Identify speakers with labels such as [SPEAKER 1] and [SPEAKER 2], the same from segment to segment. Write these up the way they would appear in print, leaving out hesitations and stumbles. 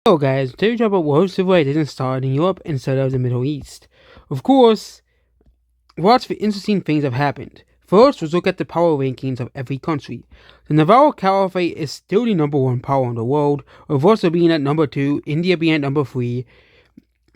[SPEAKER 1] Hello guys, today we talk about where civilization started in Europe instead of the Middle East. Of course, lots of interesting things have happened. First, let's look at the power rankings of every country. The Navarro Caliphate is still the number one power in the world, with Russia being at number 2, India being at number 3,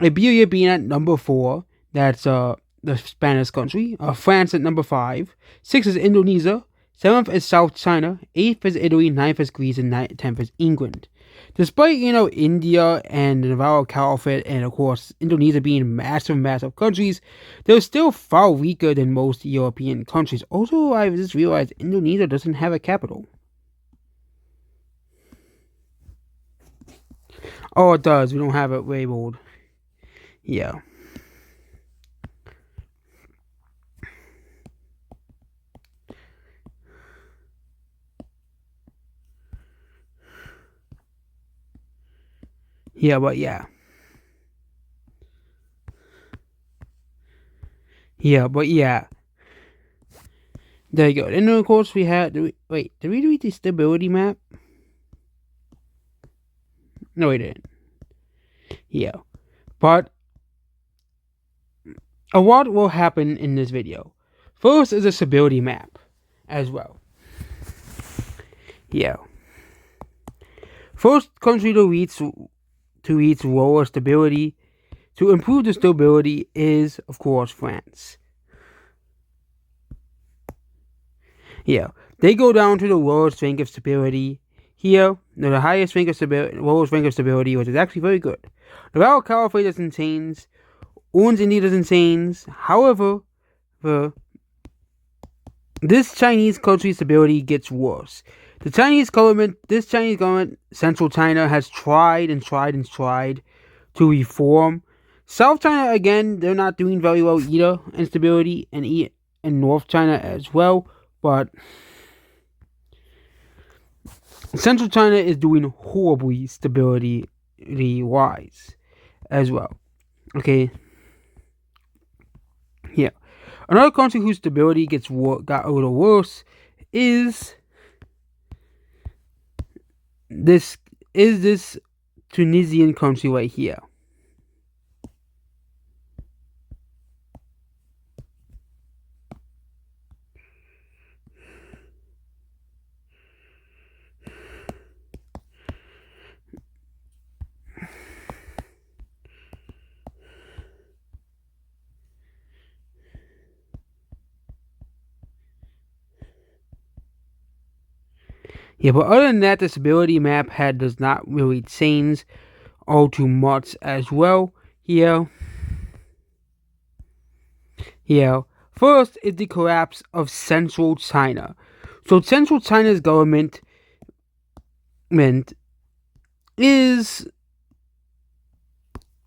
[SPEAKER 1] Iberia being at number 4, that's the Spanish country, France at number 5, 6 is Indonesia, 7th is South China, 8th is Italy, 9th is Greece, and 10th is England. Despite, India and the Navarro Caliphate and, of course, Indonesia being massive countries, they're still far weaker than most European countries. Also, I just realized Indonesia doesn't have a capital. Oh, it does. We don't have it labeled. Yeah. Yeah, but yeah. Yeah, but yeah. There you go. And then, of course, we had. Did we read the stability map? No, we didn't. Yeah. But a lot will happen in this video. First is a stability map as well. Yeah. First country to reach lower stability, to improve the stability, is, of course, France. Yeah. They go down to the lowest rank of stability. Here, the highest rank of stability, lowest rank of stability, which is actually very good. The Navarro Caliphate doesn't change. Orange India doesn't change. However, this Chinese country's stability gets worse. This Chinese government, Central China, has tried to reform. South China, again, they're not doing very well either in stability, and North China as well, but Central China is doing horribly stability-wise as well. Okay? Yeah. Another country whose stability got a little worse is this Tunisian country right here. Yeah, but other than that, the stability map does not really change all too much as well. Here. First is the collapse of Central China. So Central China's government is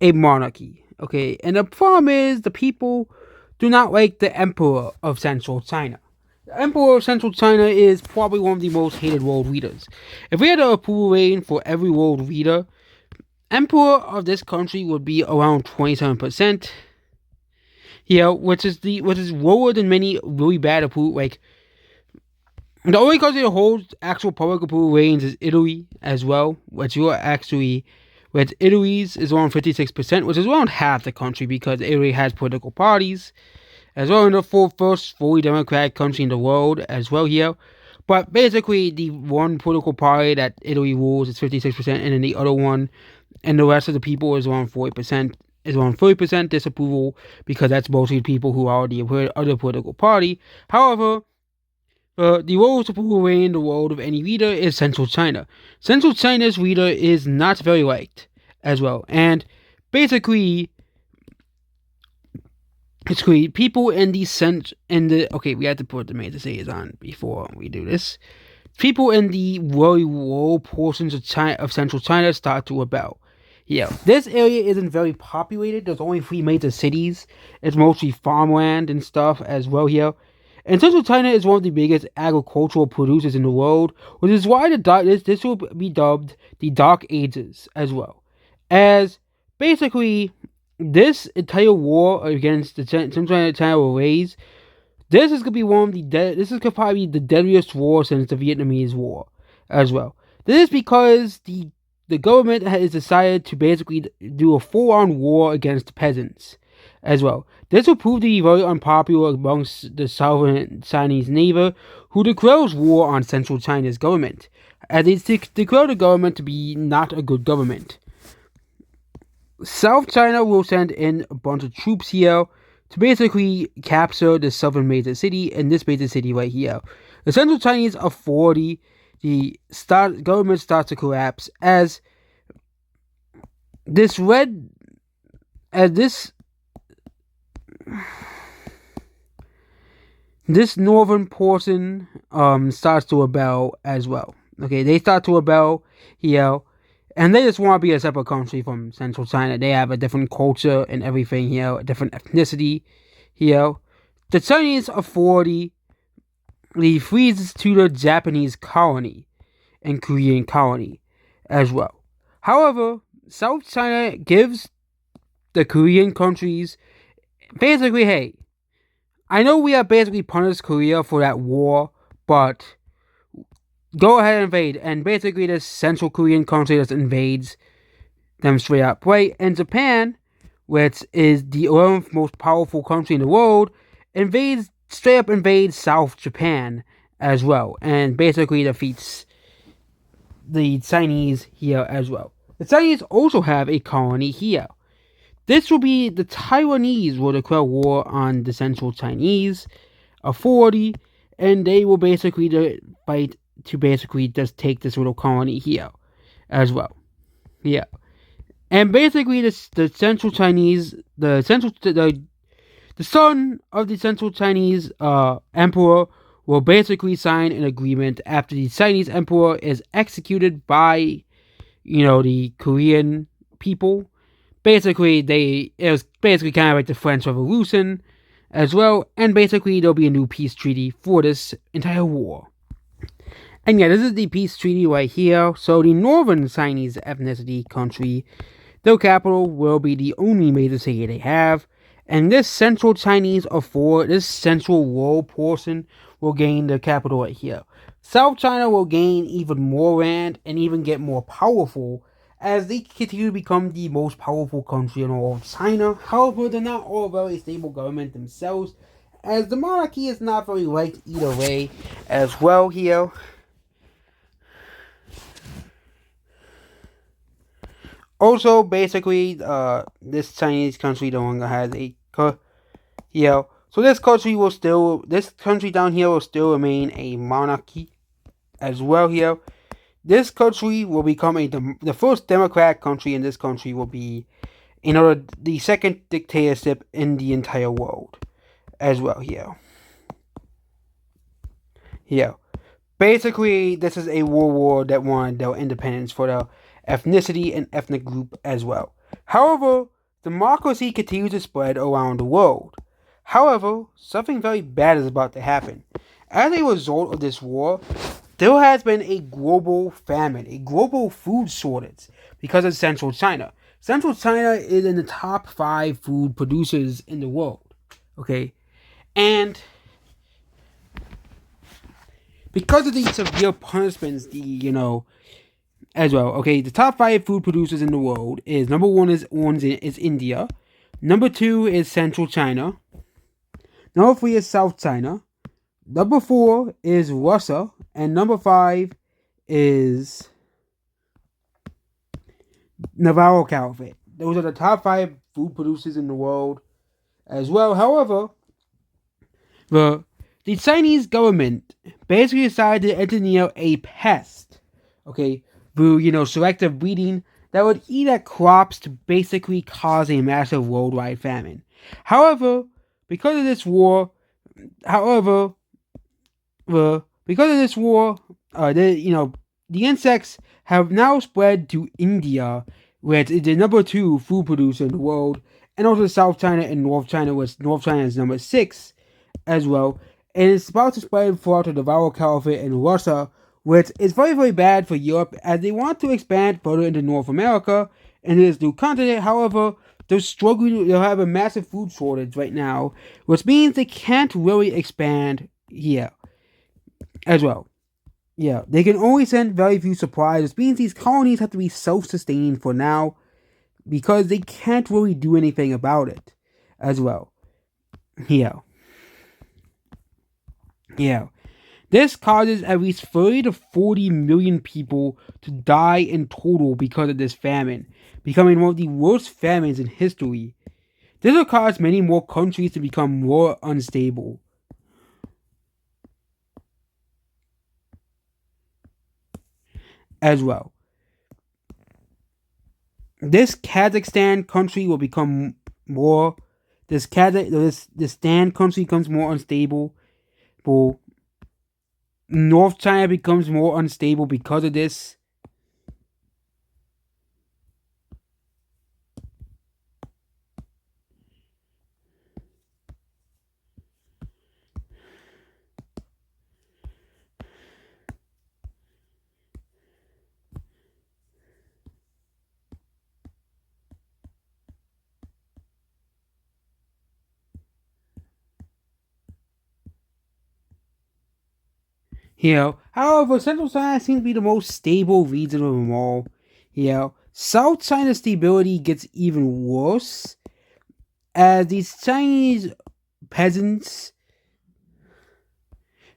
[SPEAKER 1] a monarchy. Okay, and the problem is the people do not like the Emperor of Central China. The Emperor of Central China is probably one of the most hated world leaders. If we had an approval rating for every world leader, Emperor of this country would be around 27%. Yeah, which is lower than many really bad approval. Like, the only country that holds actual public approval ratings is Italy as well, which Italy's is around 56%, which is around half the country because Italy has political parties as well, in the first fully democratic country in the world as well here. But basically, the one political party that Italy rules is 56%, and then the other one, and the rest of the people is around 40%. Is around 30% disapproval because that's mostly people who are the other political party. However, the lowest approval rating in the world of any leader is Central China. Central China's leader is not very liked as well, and basically, people in the okay, we have to put the major cities on before we do this. People in the very rural portions of Central China start to rebel. Yeah, this area isn't very populated. There's only 3 major cities. It's mostly farmland and stuff as well here. And Central China is one of the biggest agricultural producers in the world, which is why this will be dubbed the Dark Ages as well. As basically, this entire war against the Central China will raise. This is gonna be this is gonna probably be the deadliest war since the Vietnamese War as well. This is because the the government has decided to basically do a full-on war against the peasants as well. This will prove to be very unpopular amongst the southern Chinese neighbor, who declares war on central China's government, as they declare the government to be not a good government. South China will send in a bunch of troops here to basically capture the southern major city, and this major city right here. The Central Chinese Authority, government starts to collapse as this northern portion starts to rebel as well. Okay, they start to rebel here, and they just want to be a separate country from Central China. They have a different culture and everything here, a different ethnicity here. The Chinese Authority freezes to the Japanese colony and Korean colony as well. However, South China gives the Korean countries basically, hey, I know we have basically punished Korea for that war, but go ahead and invade. And basically, this Central Korean country just invades them straight up, right? And Japan, which is the 11th most powerful country in the world, straight up invades South Japan as well, and basically defeats the Chinese here as well. The Chinese also have a colony here. This will be the Taiwanese will declare war on the Central Chinese Authority, and they will basically fight to basically just take this little colony here as well. Yeah. And basically the Central Chinese, the son of the Central Chinese emperor will basically sign an agreement after the Chinese emperor is executed by, the Korean people. Basically, it was basically kind of like the French Revolution as well, and basically there'll be a new peace treaty for this entire war. And yeah, this is the peace treaty right here. So the northern Chinese ethnicity country, their capital will be the only major city they have, and this central Chinese this central rural portion will gain the capital right here. South China will gain even more land and even get more powerful as they continue to become the most powerful country in all of China. However, they're not all very stable government themselves, as the monarchy is not very liked either way as well here. Also, basically, this Chinese country no longer has so this country down here will still remain a monarchy as well here. This country will become the first democratic country, and this country will be, the second dictatorship in the entire world as well here. Yeah. Basically, this is a world war that wanted their independence for their ethnicity and ethnic group as well. However, democracy continues to spread around the world. However, something very bad is about to happen. As a result of this war, there has been a global famine, a global food shortage because of Central China. Central China is in the top 5 food producers in the world. Okay? And because of these severe punishments, as well. Okay, the top 5 food producers in the world is number 1 is India. Number 2 is Central China. Number 3 is South China. Number 4 is Russia. And number 5 is Navarro Caliphate. Those are the top 5 food producers in the world as well. However, the Chinese government basically decided to engineer a pest, through, selective breeding that would eat at crops to basically cause a massive worldwide famine. However, because of this war, the insects have now spread to India, which is the number 2 food producer in the world, and also South China and North China, which North China is number 6 as well. And it's about to spread throughout the Navarro Caliphate in Russia, which is very, very bad for Europe as they want to expand further into North America and this new continent. However, they're struggling, they'll have a massive food shortage right now, which means they can't really expand here as well. Yeah, they can only send very few supplies, which means these colonies have to be self-sustained for now because they can't really do anything about it as well. Yeah, yeah. This causes at least 30 to 40 million people to die in total because of this famine, becoming one of the worst famines in history. This will cause many more countries to become more unstable as well. This Kazakhstan country will become more. This Stan country becomes more unstable. Well, North China becomes more unstable because of this. However, Central China seems to be the most stable region of them all. South China's stability gets even worse as these Chinese peasants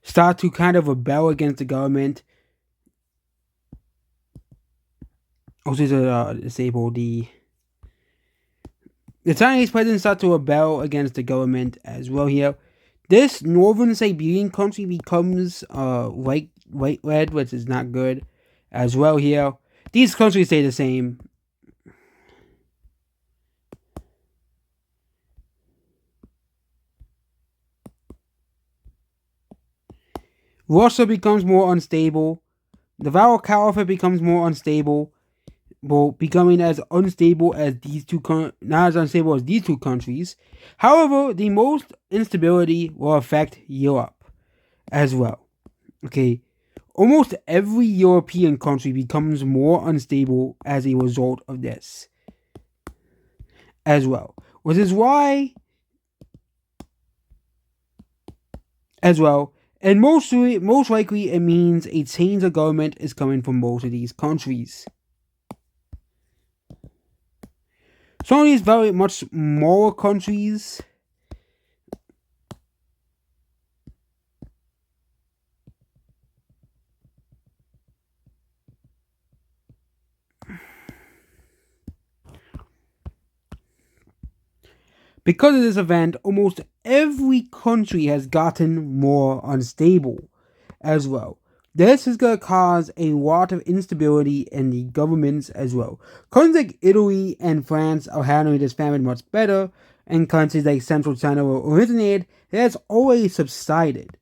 [SPEAKER 1] start to kind of rebel against the government. Also, to disable the Chinese peasants start to rebel against the government as well. This northern Siberian country becomes white red, which is not good as well. These countries stay the same. Russia becomes more unstable. The Varal Caliphate becomes more unstable, becoming as unstable as not as unstable as these two countries. However, the most instability will affect Europe as well. Okay, almost every European country becomes more unstable as a result of this as well, which is why as well. And most likely, it means a change of government is coming from most of these countries. Some of these very much smaller countries because of this event, almost every country has gotten more unstable as well. This is going to cause a lot of instability in the governments as well. Countries like Italy and France are handling this famine much better, and countries like Central China were originated, it has already subsided.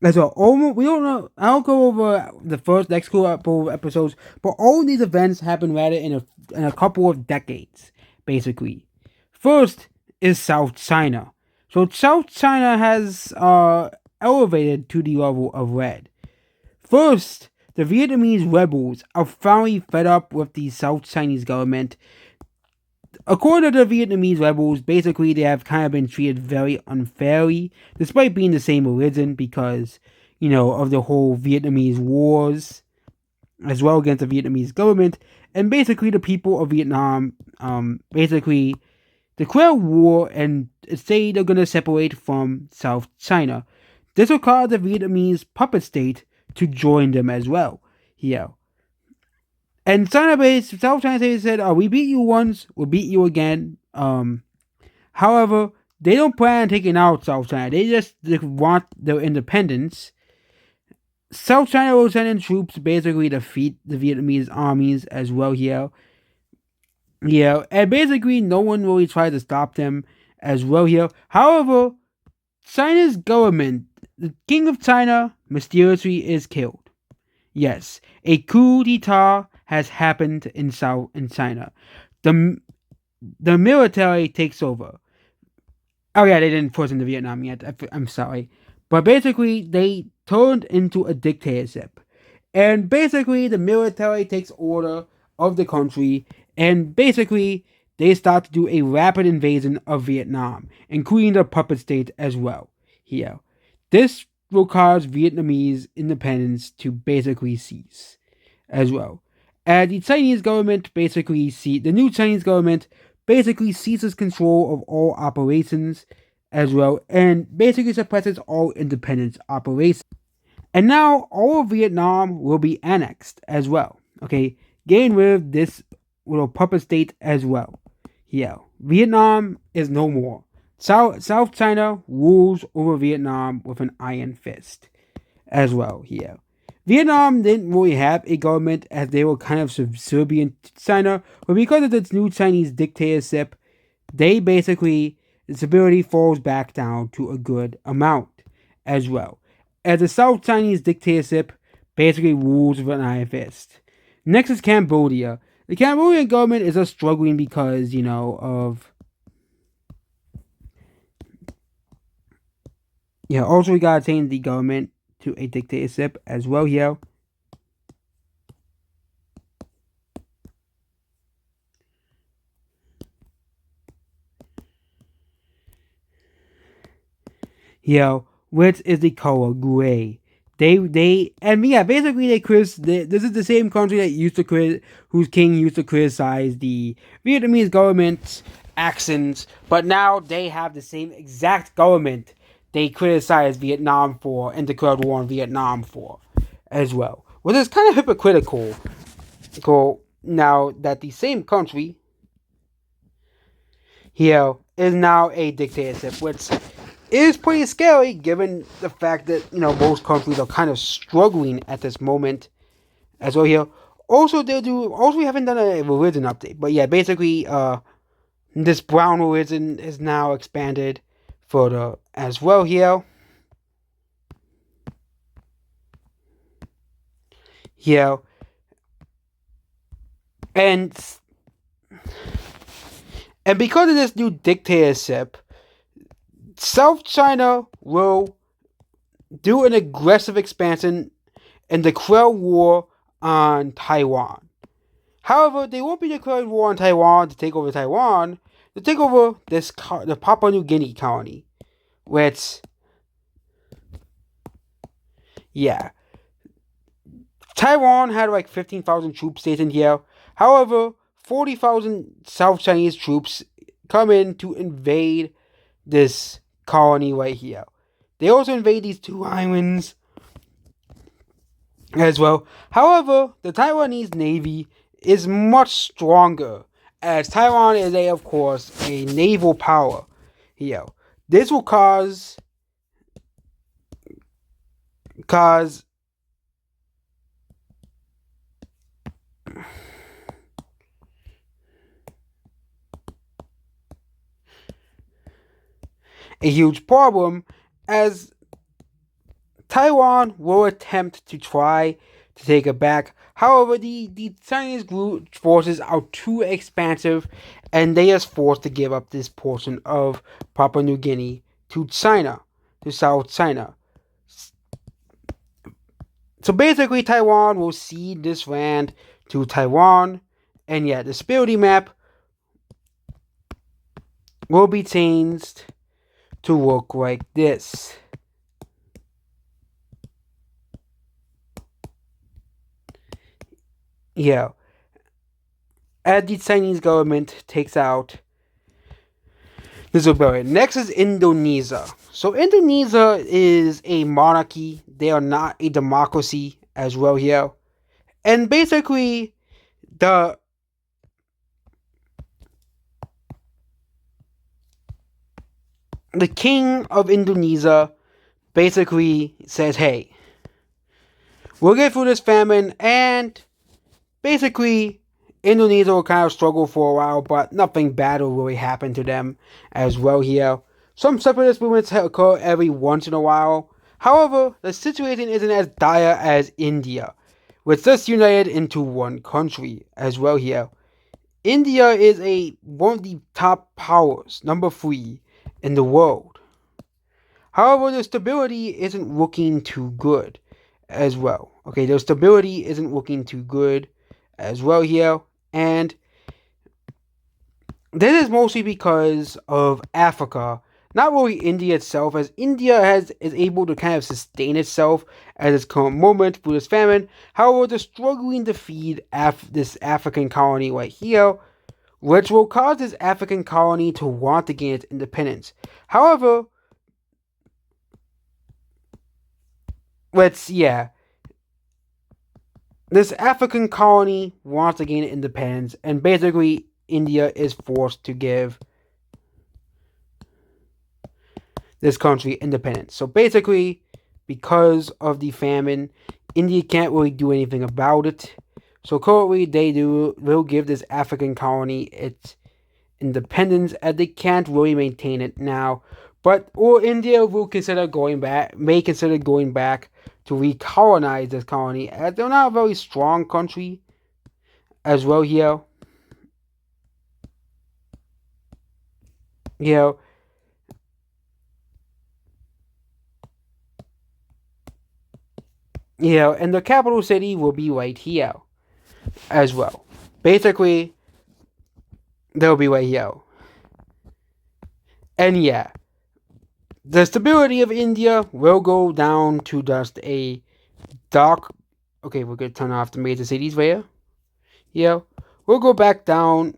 [SPEAKER 1] As well, almost we don't know. I'll go over the next couple episodes, but all these events happen rather in a couple of decades, basically. First is South China. So South China has elevated to the level of red. First, the Vietnamese rebels are finally fed up with the South Chinese government. According to the Vietnamese rebels, basically they have kind of been treated very unfairly, despite being the same religion, because of the whole Vietnamese wars as well against the Vietnamese government, and basically the people of Vietnam basically declare war and say they're going to separate from South China. This will cause the Vietnamese puppet state to join them as well. Yeah. And South China State said, we beat you once, we'll beat you again. However, they don't plan on taking out South China. They just want their independence. South China will send in troops basically defeat the Vietnamese armies as well here. Yeah, and basically no one really tried to stop them as well here. However, China's government, the King of China, mysteriously is killed. Yes, a coup d'etat has happened in China. The the military takes over. Oh yeah, they didn't force into Vietnam yet. I'm sorry, but basically they turned into a dictatorship, and basically the military takes order of the country, and basically they start to do a rapid invasion of Vietnam, including the puppet state as well. Here, this will cause Vietnamese independence to basically cease as well. And the Chinese government basically the new Chinese government basically seizes control of all operations as well and basically suppresses all independence operations. And now all of Vietnam will be annexed as well. Okay, getting rid of this little puppet state as well. Yeah, Vietnam is no more. South China rules over Vietnam with an iron fist as well here. Vietnam didn't really have a government as they were kind of subservient to China, but because of this new Chinese dictatorship, they basically, the stability falls back down to a good amount as well. As the South Chinese dictatorship basically rules with an iron fist. Next is Cambodia. The Cambodian government is just struggling because, of. Yeah, also we gotta change the government to a dictatorship as well here. Which is the color gray. Basically this is the same country that whose king used to criticize the Vietnamese government's actions, but now they have the same exact government they criticized Vietnam for and declared war on Vietnam for as well. Which is kind of hypocritical now that the same country here is now a dictatorship, which is pretty scary given the fact that most countries are kind of struggling at this moment as well here. Also, we haven't done a religion update, but yeah, basically, this brown religion is now expanded further as well here. Here, and because of this new dictatorship, South China will do an aggressive expansion and declare war on Taiwan. However, they won't be declaring war on Taiwan to take over Taiwan. To take over the Papua New Guinea colony, which, yeah, Taiwan had like 15,000 troops stationed here. However, 40,000 South Chinese troops come in to invade this colony right here. They also invade these two islands as well. However, the Taiwanese Navy is much stronger, as Taiwan is of course, a naval power here. This will cause a huge problem, as Taiwan will attempt to try to take it back. However, the Chinese forces are too expansive, and they are forced to give up this portion of Papua New Guinea to China, to South China. So basically, Taiwan will cede this land to Taiwan, and yeah, the stability map will be changed to look like this. Yeah. As the Chinese government takes out this rebellion. Next is Indonesia. So Indonesia is a monarchy. They are not a democracy as well here. And basically, the king of Indonesia basically says, hey, we'll get through this famine, and basically Indonesia will kind of struggle for a while, but nothing bad will really happen to them as well here. Some separatist movements occur every once in a while. However, the situation isn't as dire as India, which just united into one country as well here. India is one of the top powers, number 3 in the world. However, the stability isn't looking too good as well. Okay, the stability isn't looking too good as well here, and this is mostly because of Africa Not really India itself, as India is able to kind of sustain itself at its current moment through this famine. However, they're struggling to feed this African colony right here, which will cause this African colony to want to gain its independence. However, this African colony wants to gain independence, and basically India is forced to give this country independence. So basically, because of the famine, India can't really do anything about it. So currently, will give this African colony its independence, as they can't really maintain it now. Or India may consider going back to recolonize this colony, as they're not a very strong country as well here. You know, and the capital city will be right here as well. Basically, they'll be right here. And yeah, the stability of India will go down to just a dark. Okay, we're gonna turn off the major cities right here. We'll go back down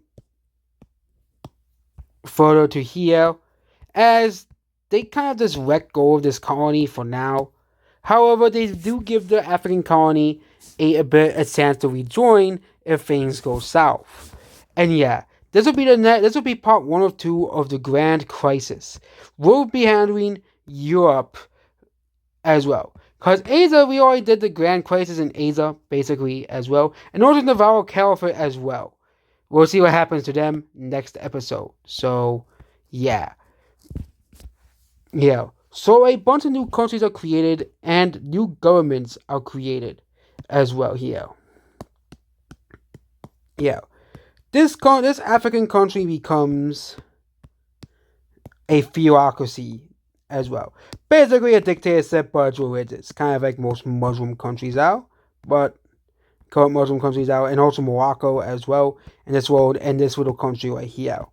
[SPEAKER 1] further to here, as they kind of just let go of this colony for now. However, they do give the African colony a chance to rejoin if things go south. And yeah, this will be part 1 of 2 of the Grand Crisis. We'll be handling Europe as well. Because Asia, we already did the Grand Crisis in Asia, basically, as well. And also Navarro Caliphate as well. We'll see what happens to them next episode. So, yeah. So a bunch of new countries are created and new governments are created as well here. This African country becomes a theocracy as well. Basically a dictatorship, but it's religious. Kind of like most Muslim countries are. But current Muslim countries are, and also Morocco as well, in this world, and this little country right here.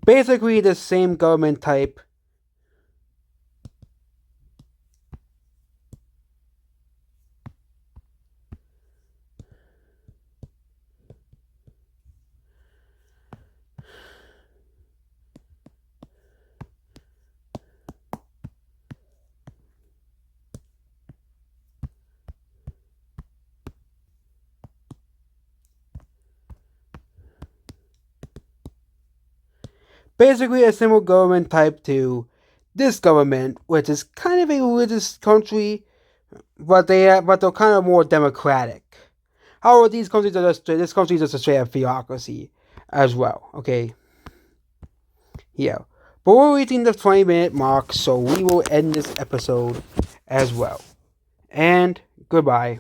[SPEAKER 1] Basically the same government type. Basically a similar government type to this government, which is kind of a religious country, but they're kind of more democratic. However, this country is just a straight up theocracy as well. Okay. But we're reaching the 20-minute mark, so we will end this episode as well. And goodbye.